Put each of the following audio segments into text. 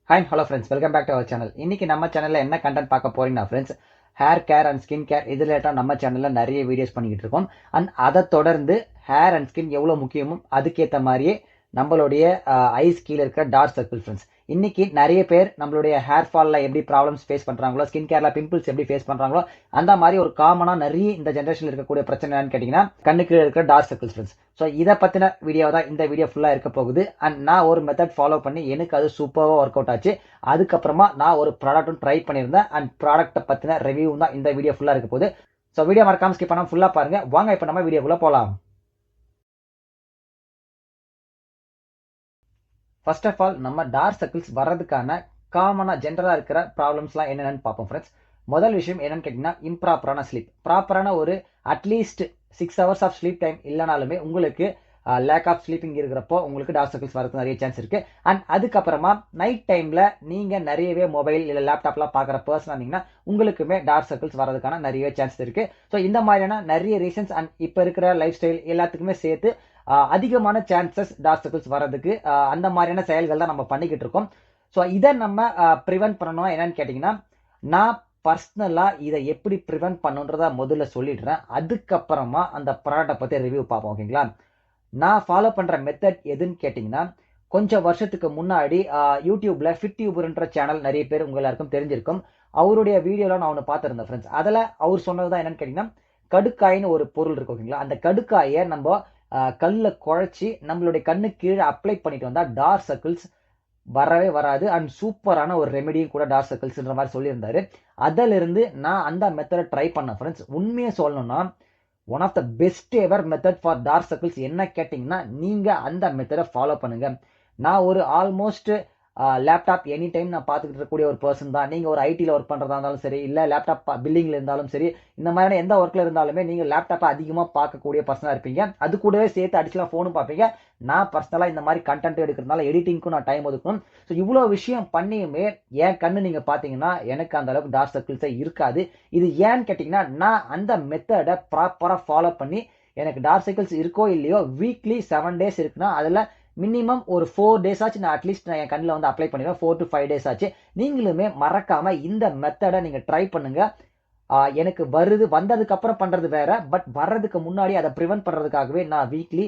Hi hello friends, welcome back to our channel. இன்னைக்கு நம்ம சேனல்ல என்ன கண்டென்ட் பார்க்க போறீங்கன்னா friends, hair care and skin care இது ரிலேட்டா நம்ம சேனல்ல நிறைய வீடியோஸ் பண்ணிக்கிட்டு இருக்கோம். அண்ட் அதை தொடர்ந்து ஹேர் அண்ட் ஸ்கின் எவ்வளவு முக்கியமோ அதுக்கேற்ற மாதிரியே நம்மளுடைய ஐஸ் கீழே இருக்கிற டார்க் சர்க்கிள் ஃப்ரெண்ட்ஸ். இன்னைக்கு நிறைய பேர் நம்மளுடைய ஹேர் ஃபால்ல எப்படி ப்ராப்ளம்ஸ் ஃபேஸ் பண்றாங்களோ, ஸ்கின் கேர்ல பிம்பிள்ஸ் எப்படி ஃபேஸ் பண்றாங்களோ, அந்த மாதிரி ஒரு காமனா நிறைய இந்த ஜென்ரேஷன்ல இருக்கக்கூடிய பிரச்சனை என்னன்னு கேட்டீங்கன்னா கண்ணுக்கு இருக்கிற டார்க் சர்க்கிள்ஸ் ஃப்ரெண்ட்ஸ். ஸோ இதை பத்தின வீடியோ தான் இந்த வீடியோ ஃபுல்லா இருக்க போகுது. அண்ட் நான் ஒரு மெத்தட் ஃபாலோ பண்ணி எனக்கு அது சூப்பராக ஒர்க் அவுட் ஆச்சு. அதுக்கப்புறமா நான் ஒரு ப்ராடக்ட்டும் ட்ரை பண்ணியிருந்தேன். அண்ட் ப்ராடக்ட்டை பத்தின ரிவ்யூ தான் இந்த வீடியோ ஃபுல்லா இருக்க போகுது. ஸோ வீடியோ மறக்காம ஸ்கிப் பண்ணாம ஃபுல்லா பாருங்க. வாங்க இப்போ நம்ம வீடியோக்குள்ள போலாம். ஃபர்ஸ்ட் ஆஃப் ஆல் நம்ம டார்க் சர்க்கிள்ஸ் வர்றதுக்கான காமனா ஜென்ரலா இருக்கிற ப்ராப்ளம்ஸ்லாம் என்னென்னு பார்ப்போம் ஃப்ரெண்ட்ஸ். முதல் விஷயம் என்னன்னு கேட்டீங்கன்னா இம்ப்ராப்பரான ஸ்லீப். ப்ராப்பரான ஒரு at least 6 hours of sleep time இல்லைனாலுமே உங்களுக்கு லேக் ஆஃப் ஸ்லீப்பிங் இருக்கிறப்போ உங்களுக்கு டார்க் சர்க்கிள்ஸ் வரதுக்கு நிறைய சான்ஸ் இருக்கு. அண்ட் அதுக்கப்புறமா நைட் டைம்ல நீங்க நிறையவே மொபைல் இல்லை லேப்டாப்லாம் பார்க்குற பர்சன் இருந்தீங்கன்னா உங்களுக்குமே டார்க் சர்க்கிள்ஸ் வரதுக்கான நிறைய சான்ஸ் இருக்கு. ஸோ இந்த மாதிரியான நிறைய ரீசன்ஸ் அண்ட் இப்போ இருக்கிற லைஃப் ஸ்டைல் எல்லாத்துக்குமே சேர்த்து அதிகமான சான்சஸ் டார்க் சர்க்கிள்ஸ் வர்றதுக்கு அந்த மாதிரியான செயல்கள் தான் நம்ம பண்ணிக்கிட்டு இருக்கோம். ஸோ இதை நம்ம ப்ரிவென்ட் பண்ணணும் என்னன்னு கேட்டிங்கன்னா, நான் பர்சனலாக இதை எப்படி ப்ரிவென்ட் பண்ணுன்றத முதல்ல சொல்லிடுறேன். அதுக்கப்புறமா அந்த ப்ராடக்டை பற்றி ரிவ்யூ பார்ப்போம், ஓகேங்களா? நான் ஃபாலோ பண்ணுற மெத்தட் எதுன்னு கேட்டிங்கன்னா, கொஞ்சம் வருஷத்துக்கு முன்னாடி யூடியூப்ல ஃபிட் டியூபர்ன்ற சேனல் நிறைய பேர் உங்க எல்லாருக்கும் தெரிஞ்சிருக்கும். அவருடைய வீடியோலாம் நான் ஒன்று பார்த்துருந்தேன் ஃப்ரெண்ட்ஸ். அதில் அவர் சொன்னது தான் என்னன்னு கேட்டிங்கன்னா, கடுக்காயின்னு ஒரு பொருள் இருக்கு, ஓகேங்களா? அந்த கடுக்காயை நம்ம கல்ல குழைச்சி நம்மளுடைய கண்ணு கீழே அப்ளை பண்ணிட்டு வந்தா டார்க் சர்க்கிள்ஸ் வரவே வராது. அண்ட் சூப்பரான ஒரு ரெமெடியும் கூட டார்க் சர்க்கிள்ஸ்ன்ற மாதிரி சொல்லியிருந்தாரு. அதிலிருந்து நான் அந்த மெத்தடை ட்ரை பண்ணேன் ஃப்ரெண்ட்ஸ். உண்மையை சொல்லணும்னா one of the best ever method for dark circles என்ன கேட்டிங்கன்னா, நீங்க அந்த மெத்தடை ஃபாலோ பண்ணுங்க. நான் ஒரு ஆல்மோஸ்ட் லேப்டாப் எனி டைம் நான் பார்த்துக்கிட்டு இருக்கக்கூடிய ஒரு பர்சன் தான். நீங்க ஒரு ஐடியில் ஒர்க் பண்றதா இருந்தாலும் சரி, இல்லை லேப்டாப் பில்லிங்ல இருந்தாலும் சரி, இந்த மாதிரியான எந்த ஒர்க்ல இருந்தாலுமே நீங்க லேப்டாப்பை அதிகமாக பார்க்கக்கூடிய பர்சனாக இருப்பீங்க. அது கூடவே சேர்த்து அடிச்சுலாம் ஃபோனும் பார்ப்பீங்க. நான் பர்சனலாக இந்த மாதிரி கண்டென்ட் எடுக்கிறதுனால எடிட்டிங்க்கும் நான் டைம் ஒதுக்கணும். ஸோ இவ்வளோ விஷயம் பண்ணியுமே என் கண்ணு நீங்க பார்த்தீங்கன்னா எனக்கு அந்த அளவுக்கு டார்க் சர்க்கிள்ஸே இருக்காது. இது ஏன்னு கேட்டிங்கன்னா, நான் அந்த மெத்தடை ப்ராப்பராக ஃபாலோ பண்ணி எனக்கு டார்க் சர்க்கிள்ஸ் இருக்கோ இல்லையோ வீக்லி 7 days இருக்குன்னா அதில் மினிமம் ஒரு 4 days ஆச்சு நான் அட்லீஸ்ட் நான் என் கண்ணில் வந்து அப்ளை பண்ணிடுவேன். 4 to 5 days ஆச்சு. நீங்களுமே மறக்காம இந்த மெத்தடை நீங்க ட்ரை பண்ணுங்க. எனக்கு வந்ததுக்கு அப்புறம் பண்றது வேற. பட் வர்றதுக்கு முன்னாடி அதை ப்ரிவென்ட் பண்றதுக்காகவே நான் வீக்லி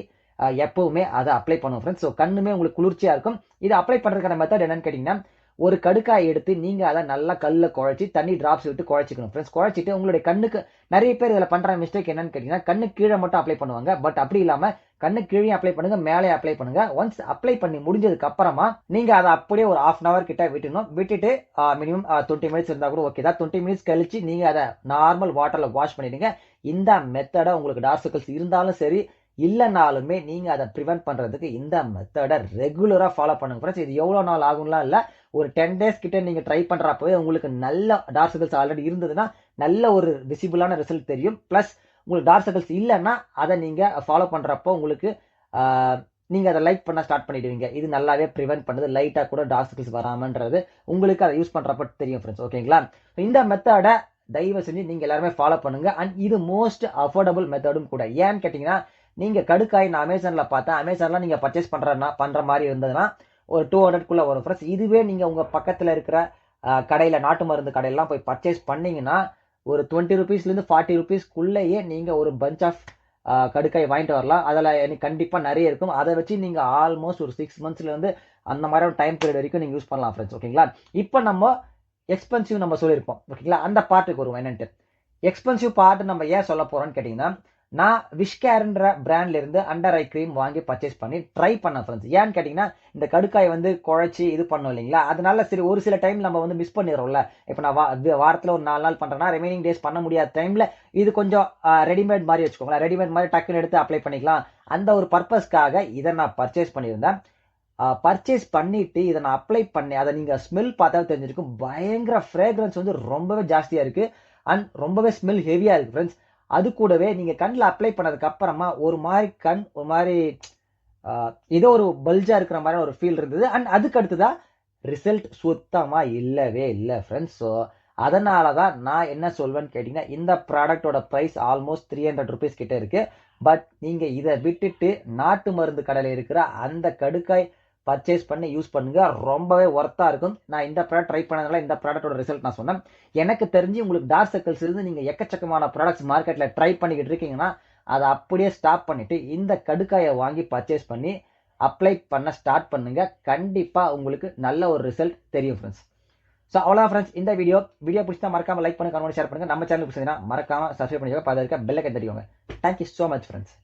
எப்பவுமே அதை அப்ளை பண்ணுவேன் ஃப்ரெண்ட்ஸ். ஸோ கண்ணுமே உங்களுக்கு குளிர்ச்சியா இருக்கும். இதை அப்ளை பண்றதுக்கான மெத்தட் என்னன்னு கேட்டீங்கன்னா, ஒரு கடுக்காய் எடுத்து நீங்க அதை நல்லா கல்ல குழைச்சி தண்ணி டிராப்ஸ் விட்டு குழைச்சிக்கணும் ஃப்ரெண்ட்ஸ். குழைச்சிட்டு உங்களுடைய கண்ணுக்கு நிறைய பேர் இதில் பண்ற மிஸ்டேக் என்னன்னு கேட்டீங்கன்னா, கண்ணு கீழே மட்டும் அப்ளை பண்ணுவாங்க. பட் அப்படி இல்லாம கண்ணு கீழே அப்ளை பண்ணுங்க, மேலே அப்ளை பண்ணுங்க. ஒன்ஸ் அப்ளை பண்ணி முடிஞ்சதுக்கு அப்புறமா நீங்க அதை அப்படியே ஒரு 1/2 hour கிட்ட விட்டுட்டு மினிமம் 20 minutes இருந்தா கூட ஓகே தான். 20 minutes கழிச்சு நீங்க அதை நார்மல் வாட்டர்ல வாஷ் பண்ணிடுங்க. இந்த மெத்தடை உங்களுக்கு டார்க் சர்க்கிள்ஸ் இருந்தாலும் சரி இல்லைனாலுமே நீங்க அதை ப்ரிவென்ட் பண்றதுக்கு இந்த மெத்தடை ரெகுலரா ஃபாலோ பண்ணுங்க ஃப்ரெண்ட்ஸ். இது எவ்வளவு நாள் ஆகும்லாம் இல்ல, ஒரு 10 days கிட்ட நீங்க ட்ரை பண்றப்பவே உங்களுக்கு நல்ல டார்க் சர்க்கிள்ஸ் ஆல்ரெடி இருந்ததுன்னா நல்ல ஒரு விசிபிளான ரிசல்ட் தெரியும். பிளஸ் உங்களுக்கு டார்க் சர்க்கிள்ஸ் இல்லைன்னா அதை நீங்க ஃபாலோ பண்றப்போ உங்களுக்கு நீங்க அதை லைக் பண்ண ஸ்டார்ட் பண்ணிடுவீங்க. இது நல்லாவே ப்ரிவென்ட் பண்ணுது. லைட்டா கூட டார்க் சர்க்கிள்ஸ் வராமன்றது உங்களுக்கு அதை யூஸ் பண்றப்ப தெரியும் ஃப்ரெண்ட்ஸ், ஓகேங்களா? இந்த மெத்தடை தயவு செஞ்சு நீங்க எல்லாருமே ஃபாலோ பண்ணுங்க. அண்ட் இது மோஸ்ட் அஃபோர்டபுள் மெத்தடும் கூட. ஏன்னு கேட்டீங்கன்னா, நீங்க கடுக்காய் நான் அமேசான்ல பார்த்தேன். அமேசான்ல நீங்க பர்ச்சேஸ் பண்ற மாதிரி இருந்ததுன்னா ஒரு 200 வரும் ஃப்ரெண்ட்ஸ். இதுவே நீங்க உங்க பக்கத்துல இருக்கிற கடையில நாட்டு மருந்து கடையெல்லாம் போய் பர்ச்சேஸ் பண்ணீங்கன்னா ஒரு 20 rupeesலேருந்து 40 rupeesக்குள்ளேயே நீங்க ஒரு பஞ்ச் ஆஃப் கடுக்காய் வாங்கிட்டு வரலாம். அதில் எனக்கு கண்டிப்பா நிறைய இருக்கும். அதை வச்சு நீங்க ஆல்மோஸ்ட் ஒரு 6 monthsல இருந்து அந்த மாதிரி டைம் பீரியட் வரைக்கும் நீங்க யூஸ் பண்ணலாம் ஃப்ரெண்ட்ஸ், ஓகேங்களா? இப்போ நம்ம எக்ஸ்பென்சிவ் நம்ம சொல்லியிருப்போம், ஓகேங்களா? அந்த பார்ட்டுக்கு வருவோம். என்னன்ட்டு எக்ஸ்பென்சிவ் பார்ட் நம்ம ஏன் சொல்ல போறோம்னு கேட்டீங்கன்னா, நான் விஷ்கேர்ன்ற பிராண்ட்ல இருந்து அண்டர் ஐ கிரீம் வாங்கி பர்ச்சேஸ் பண்ணி ட்ரை பண்ணேன் ஃப்ரெண்ட்ஸ். ஏன்னு கேட்டீங்கன்னா, இந்த கடுக்காய் வந்து குழைச்சி இது பண்ணோம் இல்லைங்களா, அதனால சரி ஒரு சில டைம் நம்ம வந்து மிஸ் பண்ணிடுறோம்ல. இப்போ நான் வாரத்தில் ஒரு 4 நாள் பண்றேன்னா ரிமைனிங் டேஸ் பண்ண முடியாத டைம்ல இது கொஞ்சம் ரெடிமேட் மாதிரி வச்சுக்கோங்களேன். ரெடிமேட் மாதிரி டக்குன்னு எடுத்து அப்ளை பண்ணிக்கலாம். அந்த ஒரு பர்பஸ்க்காக இதை நான் பர்ச்சேஸ் பண்ணியிருந்தேன். பர்ச்சேஸ் பண்ணிட்டு இதை நான் அப்ளை பண்ணி அதை நீங்க ஸ்மெல் பார்த்தா தெரிஞ்சிருக்கும். பயங்கர ஃப்ரேக்ரன்ஸ் வந்து ரொம்பவே ஜாஸ்தியா இருக்கு. அண்ட் ரொம்பவே ஸ்மெல் ஹெவியா இருக்கு ஃப்ரெண்ட்ஸ். அது கூடவே நீங்க கண்ணில் அப்ளை பண்ணதுக்கு அப்புறமா ஒரு மாதிரி ஒரு மாதிரி ஏதோ ஒரு பல்ஜா இருக்கிற மாதிரி ஒரு ஃபீல் இருந்தது. அண்ட் அதுக்கு அடுத்துதான் ரிசல்ட் சுத்தமா இல்லவே இல்லை ஃப்ரெண்ட்ஸ். ஸோ அதனாலதான் நான் என்ன சொல்வேன்னு கேட்டீங்கன்னா, இந்த ப்ராடக்டோட பிரைஸ் ஆல்மோஸ்ட் 300 rupees கிட்ட இருக்கு. பட் நீங்க இதை விட்டுட்டு நாட்டு மருந்து கடையில் இருக்கிற அந்த கடுக்காய் பர்ச்சேஸ் பண்ணி யூஸ் பண்ணுங்க, ரொம்பவே ஒர்த்தா இருக்கும். நான் இந்த ப்ராடக்ட் ட்ரை பண்ணதுனால இந்த ப்ராடக்ட்டோட ரிசல்ட் நான் சொன்னேன். எனக்கு தெரிஞ்சு உங்களுக்கு டார்க் சர்க்கிள்ஸ் இருந்து நீங்க எக்கச்சக்கமான ப்ராடக்ட்ஸ் மார்க்கெட்ல ட்ரை பண்ணிக்கிட்டு இருக்கீங்கன்னா அதை அப்படியே ஸ்டாப் பண்ணிட்டு இந்த கடுக்காயை வாங்கி பர்ச்சேஸ் பண்ணி அப்ளை பண்ண ஸ்டார்ட் பண்ணுங்க. கண்டிப்பா உங்களுக்கு நல்ல ஒரு ரிசல்ட் தெரியும் ஃப்ரெண்ட்ஸ். ஸோ அவ்வளோதான் ஃப்ரெண்ட்ஸ், இந்த வீடியோ பிடிச்சா மறக்காம லைக் பண்ணுங்க, கமெண்ட் ஷேர் பண்ணுங்க. நம்ம சேனலுக்கு மறக்காம சப்ஸ்கிரைப் பண்ணிக்கோங்க, பார்த்து இருக்க பெல் ஐக்கன் தட்டிக்கோங்க. Thank you so much friends.